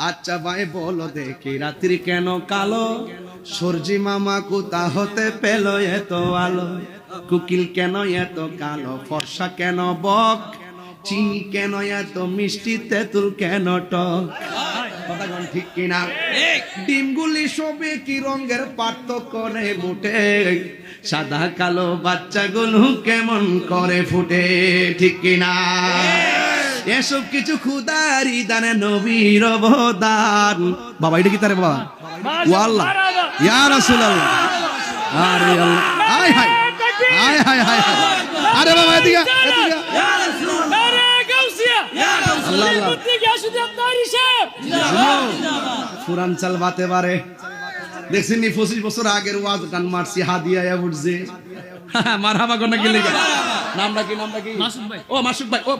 আচ্ছা ভাই বলো দেখি রাত্রি কেন কালো, সূর্যি মামা কোথা হতে পেল এত আলো, কুকিল কেন এত কালো, ফর্সা কেন বক, চিনি কেন এত মিষ্টি, তেঁতুল কেন টক, কথা কোন ঠিক কিনা? ডিমগুলি সবে কি রঙের পার্থক্য নেই মুঠে, সাদা কালো বাচ্চাগুলো কেমন করে ফুটে, ঠিক কিনা? এসব কিছু খুদারি দানে নবীর অবদান। বাবা এটা কি তারে বাবা? ওয়াল্লাহ ইয়া রাসূলুল্লাহ। আরে আল্লাহ, হায় হায় হায় হায় হায়, আরে বাবা এদিকে এদিকে, ইয়া রাসূলুল্লাহ, আরে গাউসিয়া, ইয়া রাসূলুল্লাহ, মুতি গাছু দেবদারি সাহেব পুরান চাল বাতে পারে। দেখছেন নি 25 বছর আগের ওয়াজ গান মারছি, হাদিয়া উঠছে, মারহাবা কোন কি লিখা, নামটা কি মাসুদ ভাই, ও মাসুদ ভাই, ও